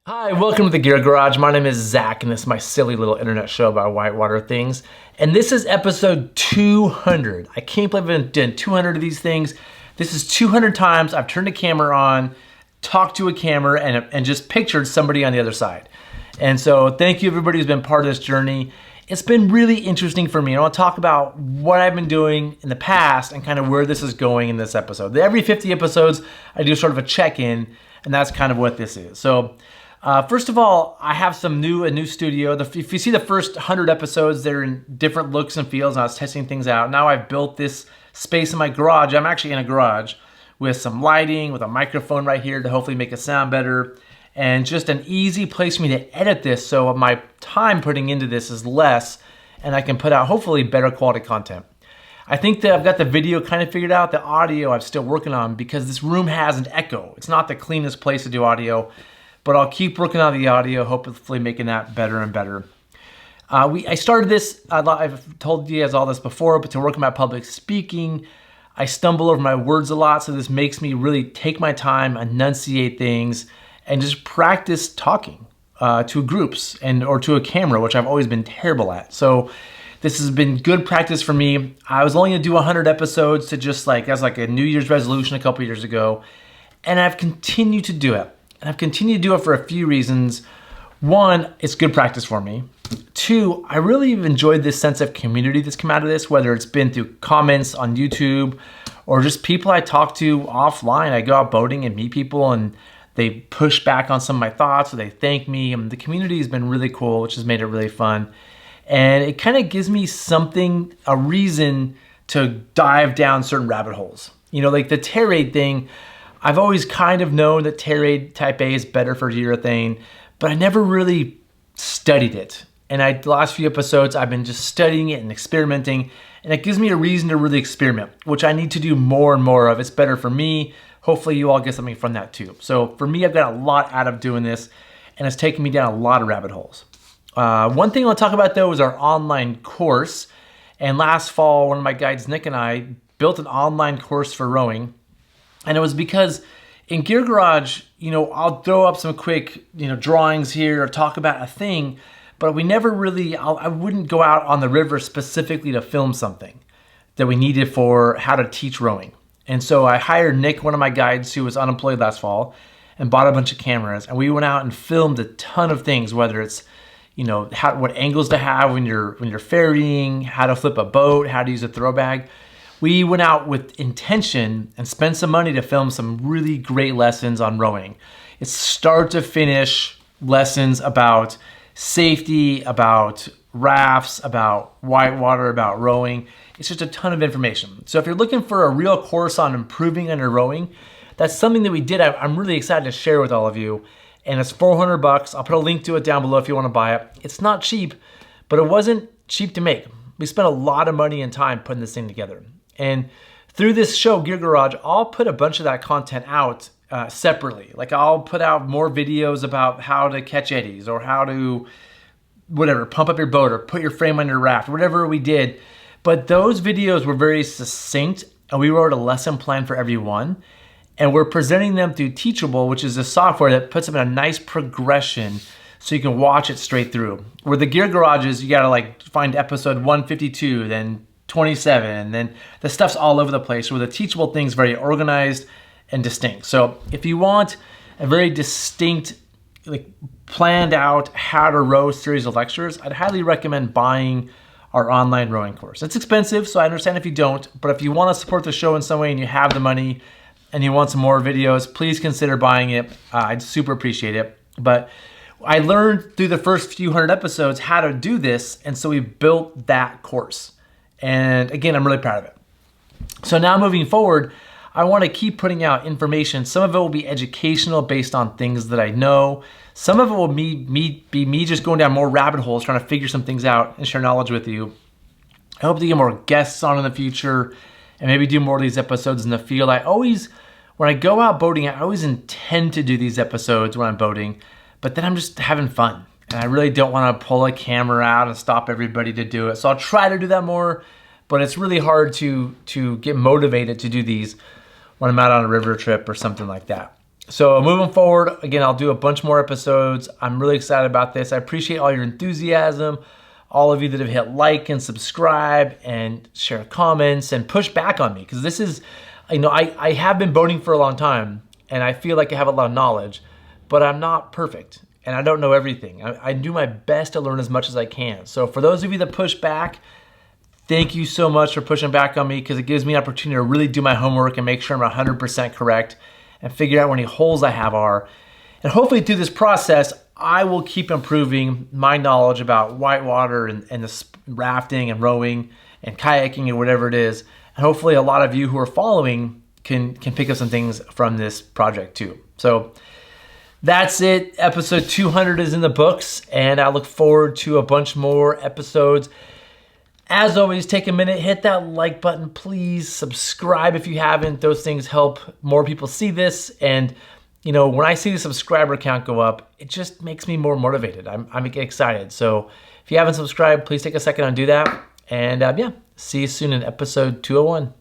Hi, welcome to the Gear Garage. My name is Zach, and this is my silly little internet show about whitewater things. And this is episode 200. I can't believe I've done 200 of these things. This is 200 times I've turned a camera on, talked to a camera, and just pictured somebody on the other side. And so thank you everybody who's been part of this journey. It's been really interesting for me. I want to talk about what I've been doing in the past and kind of where this is going in this episode. Every 50 episodes, I do sort of a check-in, and that's kind of what this is. So. First of all, I have a new studio. If you see the first 100 episodes, they're in different looks and feels, and I was testing things out. Now I've built this space in my garage. I'm actually in a garage with some lighting, with a microphone right here to hopefully make it sound better, and just an easy place for me to edit this so my time putting into this is less, and I can put out hopefully better quality content. I think that I've got the video kind of figured out. The audio I'm still working on because this room has an echo. It's not the cleanest place to do audio. But I'll keep working on the audio, hopefully making that better and better. I started this, I've told you guys all this before, but to work on my public speaking, I stumble over my words a lot, so this makes me really take my time, enunciate things, and just practice talking to groups or to a camera, which I've always been terrible at. So this has been good practice for me. I was only gonna do 100 episodes that's like a New Year's resolution a couple years ago, and I've continued to do it. And I've continued to do it for a few reasons. One, it's good practice for me. Two, I really have enjoyed this sense of community that's come out of this, whether it's been through comments on YouTube or just people I talk to offline. I go out boating and meet people and they push back on some of my thoughts or they thank me. And the community has been really cool, which has made it really fun. And it kind of gives me a reason to dive down certain rabbit holes. You know, like the Terade thing, I've always kind of known that Terade type A is better for urethane, but I never really studied it. And the last few episodes, I've been just studying it and experimenting, and it gives me a reason to really experiment, which I need to do more and more of. It's better for me. Hopefully you all get something from that too. So for me, I've got a lot out of doing this, and it's taken me down a lot of rabbit holes. One thing I'll talk about though is our online course. And last fall, one of my guides, Nick, and I built an online course for rowing. And it was because in Gear Garage, I'll throw up some quick, drawings here or talk about a thing, but we never really, I wouldn't go out on the river specifically to film something that we needed for how to teach rowing. And so I hired Nick, one of my guides who was unemployed last fall, and bought a bunch of cameras. And we went out and filmed a ton of things, whether it's, what angles to have when you're ferrying, how to flip a boat, how to use a throw bag. We went out with intention and spent some money to film some really great lessons on rowing. It's start to finish lessons about safety, about rafts, about whitewater, about rowing. It's just a ton of information. So if you're looking for a real course on improving on your rowing, that's something that we did. I'm really excited to share with all of you. And it's $400. I'll put a link to it down below if you want to buy it. It's not cheap, but it wasn't cheap to make. We spent a lot of money and time putting this thing together. And through this show, Gear Garage, I'll put a bunch of that content out separately. Like I'll put out more videos about how to catch eddies or how to, pump up your boat or put your frame on your raft, whatever we did. But those videos were very succinct, and we wrote a lesson plan for every one. And we're presenting them through Teachable, which is a software that puts them in a nice progression so you can watch it straight through. Where the Gear Garage is, you gotta find episode 152, then 27, and then the stuff's all over the place, where the Teachable thing's very organized and distinct. So if you want a very distinct, planned out how to row series of lectures, I'd highly recommend buying our online rowing course. It's expensive, so I understand if you don't, but if you want to support the show in some way and you have the money and you want some more videos, please consider buying it. I'd super appreciate it. But I learned through the first few hundred episodes how to do this, and so we built that course. And again, I'm really proud of it. So now moving forward, I want to keep putting out information. Some of it will be educational based on things that I know. Some of it will be me just going down more rabbit holes, trying to figure some things out and share knowledge with you. I hope to get more guests on in the future and maybe do more of these episodes in the field. When I go out boating, I always intend to do these episodes when I'm boating, but then I'm just having fun. And I really don't want to pull a camera out and stop everybody to do it. So I'll try to do that more, but it's really hard to get motivated to do these when I'm out on a river trip or something like that. So moving forward, again, I'll do a bunch more episodes. I'm really excited about this. I appreciate all your enthusiasm, all of you that have hit like and subscribe and share comments and push back on me, because this is, I have been boating for a long time and I feel like I have a lot of knowledge, but I'm not perfect and I don't know everything. I do my best to learn as much as I can. So for those of you that push back, thank you so much for pushing back on me, because it gives me an opportunity to really do my homework and make sure I'm 100% correct and figure out where any holes I have are. And hopefully through this process, I will keep improving my knowledge about whitewater and the rafting and rowing and kayaking and whatever it is. And hopefully a lot of you who are following can pick up some things from this project too. So that's it. Episode 200 is in the books, and I look forward to a bunch more episodes. As always, take a minute, hit that like button, please. Subscribe if you haven't. Those things help more people see this. And when I see the subscriber count go up, it just makes me more motivated. I'm excited. So if you haven't subscribed, please take a second and do that. And yeah, see you soon in episode 201.